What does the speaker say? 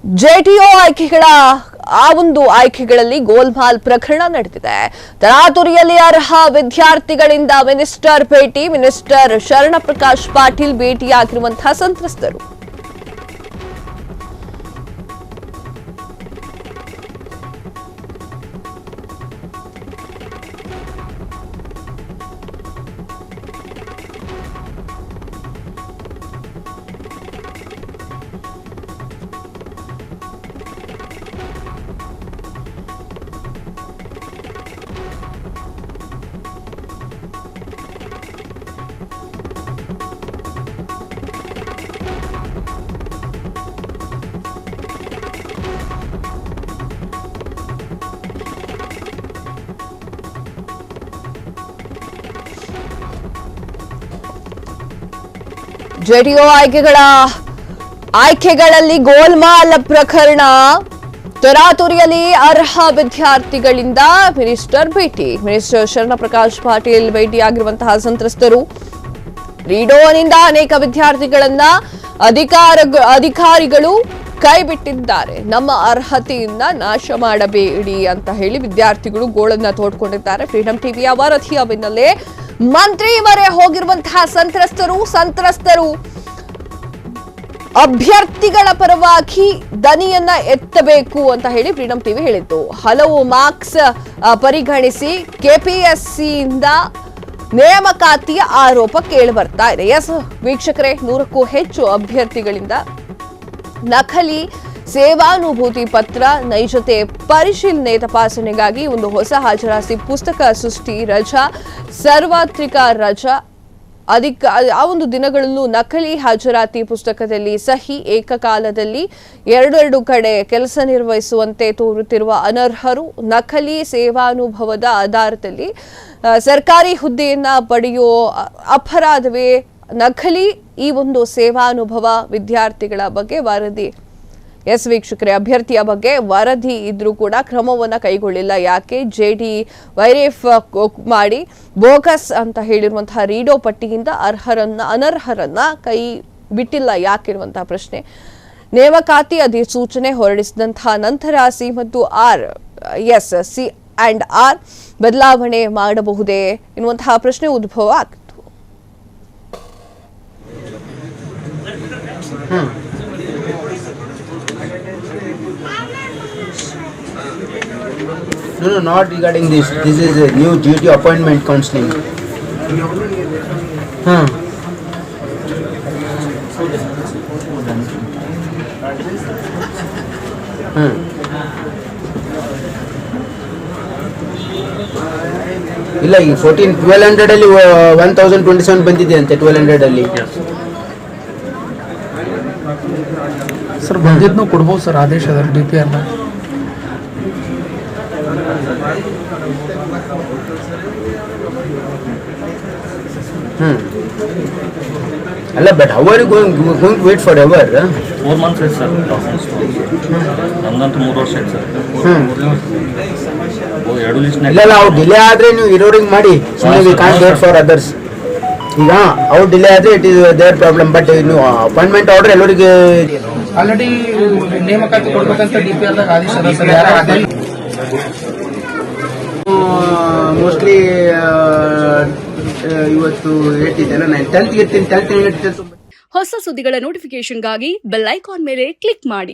JDU ಆಯ್ಕೆಗಳ ಆಯ್ಕೆಗಳಲ್ಲಿ ಗೋಲ್ಮಾಲ್ ಪ್ರಕರಣ ನಡೆದಿದೆ. ತರಾತುರಿಯಲ್ಲಿ ಅರ್ಹ ವಿದ್ಯಾರ್ಥಿಗಳಿಂದ ಮಿನಿಸ್ಟರ್ ಭೇಟಿ. ಮಿನಿಸ್ಟರ್ ಶರಣಪ್ರಕಾಶ್ ಪಾಟೀಲ್ ಭೇಟಿಯಾಗಿರುವಂತಹ ಸಂತ್ರಸ್ತರು. ಜೆಡಿಯು ಆಯ್ಕೆಗಳಲ್ಲಿ ಗೋಲ್ಮಾಲ್ ಪ್ರಕರಣ. ತರಾತುರಿಯಲ್ಲಿ ಅರ್ಹ ವಿದ್ಯಾರ್ಥಿಗಳಿಂದ ಮಿನಿಸ್ಟರ್ ಭೇಟಿ. ಮಿನಿಸ್ಟರ್ ಶರಣಪ್ರಕಾಶ್ ಪಾಟೀಲ್ ಭೇಟಿಯಾಗಿರುವಂತಹ ಸಂತ್ರಸ್ತರು. ರೀಡೋನಿಂದ ಅನೇಕ ವಿದ್ಯಾರ್ಥಿಗಳನ್ನ ಅಧಿಕಾರಿಗಳು ಕೈಬಿಟ್ಟಿದ್ದಾರೆ. ನಮ್ಮ ಅರ್ಹತೆಯಿಂದ ನಾಶ ಮಾಡಬೇಡಿ ಅಂತ ಹೇಳಿ ವಿದ್ಯಾರ್ಥಿಗಳು ಗೋಳನ್ನ ತೋಡ್ಕೊಂಡಿದ್ದಾರೆ. ಫ್ರೀಡಂ ಟಿವಿಯ ವರದಿಯ ಬೆನ್ನಲ್ಲೇ ಮಂತ್ರಿ ಮೊರೆ ಹೋಗಿರುವಂತಹ ಸಂತ್ರಸ್ತರು ಅಭ್ಯರ್ಥಿಗಳ ಪರವಾಗಿ ದನಿಯನ್ನ ಎತ್ತಬೇಕು ಅಂತ ಹೇಳಿ ಫ್ರೀಡಂ ಟಿವಿ ಹೇಳಿತ್ತು. ಹಲವು ಮಾರ್ಕ್ಸ್ ಪರಿಗಣಿಸಿ ಕೆಪಿಎಸ್ಸಿಯಿಂದ ನೇಮಕಾತಿಯ ಆರೋಪ ಕೇಳಿ ಬರ್ತಾ ಇದೆ. ಎಸ್ ವೀಕ್ಷಕರೇ, 100ಕ್ಕೂ ಹೆಚ್ಚು ಅಭ್ಯರ್ಥಿಗಳಿಂದ ನಕಲಿ ಸೇವಾನುಭೂತಿ ಪತ್ರ, ನೈಜತೆ ಪರಿಶೀಲನೆ ತಪಾಸಣೆಗಾಗಿ ಒಂದು ಹೊಸ ಹಾಜರಾತಿ ಪುಸ್ತಕ ಸೃಷ್ಟಿ, ರಜಾ, ಸಾರ್ವತ್ರಿಕ ರಜಾ, ಆ ಒಂದು ದಿನಗಳಲ್ಲೂ ನಕಲಿ ಹಾಜರಾತಿ ಪುಸ್ತಕದಲ್ಲಿ ಸಹಿ, ಏಕಕಾಲದಲ್ಲಿ ಎರಡು ಕಡೆ ಕೆಲಸ ನಿರ್ವಹಿಸುವಂತೆ ತೋರುತ್ತಿರುವ ಅನರ್ಹರು, ನಕಲಿ ಸೇವಾನುಭವದ ಆಧಾರದಲ್ಲಿ ಸರ್ಕಾರಿ ಹುದ್ದೆಯನ್ನ ಪಡೆಯುವ ಅಪರಾಧವೇ ನಕಲಿ ಈ ಒಂದು ಸೇವಾನುಭವ ವಿದ್ಯಾರ್ಥಿಗಳ ಬಗ್ಗೆ ವರದಿ. ಎಸ್ ವೀಕ್ಷಕರೇ, ಅಭ್ಯರ್ಥಿಯ ಬಗ್ಗೆ ವರದಿ ಇದ್ರೂ ಕೂಡ ಕ್ರಮವನ್ನ ಕೈಗೊಳ್ಳಿಲ್ಲ. ಯಾಕೆ? ಜೆಡಿ ವೈರೇಫ್ ಮಾಡಿ ಬೋಗಸ್ ಅಂತ ಹೇಳಿರುವಂತಹ ರೀಡೋ ಪಟ್ಟಿಯಿಂದ ಅನರ್ಹರನ್ನ ಕೈ ಬಿಟ್ಟಿಲ್ಲ ಯಾಕಿರುವಂತಹ ಪ್ರಶ್ನೆ. ನೇಮಕಾತಿ ಅಧಿಸೂಚನೆ ಹೊರಡಿಸಿದಂತಹ ನಂತರ ಸಿ ಮತ್ತು ಸಿ ಅಂಡ್ ಆರ್ ಬದಲಾವಣೆ ಮಾಡಬಹುದೇ ಎನ್ನುವಂತಹ ಪ್ರಶ್ನೆ ಉದ್ಭವ ಆಗ್ತಿತ್ತು. No, not regarding this. This is a new GT appointment counseling. ಇಲ್ಲ, ಈಗ 1200 ಅಲ್ಲಿ 1027 ಬಂದಿದೆ ಅಂತೆ. 1200 ಅಲ್ಲಿ ಸರ್ ಬಂದಿದ್ನು ಕೊಡ್ಬೋದು ಸರ್ ಆದೇಶದಲ್ಲಿ DPR ನ. ಅಲ್ಲ, but how are you going to wait forever? 4 months is sir. ನಮ್ದಂತೂ 3 ವರ್ಷ ಆಯ್ತು ಸರ್. ಎರಡು ಲಿಸ್ಟ್ ಇಲ್ಲ, ಅವ್ರು ಡಿಲೇ ಆದ್ರೆ ನೀವು ಇರೋರಿಗೆ ಮಾಡಿ. We can't wait for others. ಈಗ ಅವ್ರು ಡಿಲೇ ಆದ್ರೆ it is there problem. But ನೀವು ಅಪಾಯಿಂಟ್ಮೆಂಟ್ ಆರ್ಡರ್ ಎಲ್ಲರಿಗೆ ಆಲ್ರೆಡಿ ನೇಮಕಾತಿ ಕೊಡ್ಬೇಕಂತ DPR ದಾಗ ಆದೇಶ ಅದ ಸರ್. ಯಾರು ಮೋಸ್ಟ್ಲಿ ಇವತ್ತು 8 ಇದೆಲ್ಲ, ನಾನು 10th ಇರ್ತೀನಿ. 10th ಹೊಸ ಸುದ್ದಿಗಳ ನೋಟಿಫಿಕೇಶನ್ಗಾಗಿ ಬೆಲ್ ಐಕಾನ್ ಮೇಲೆ ಕ್ಲಿಕ್ ಮಾಡಿ.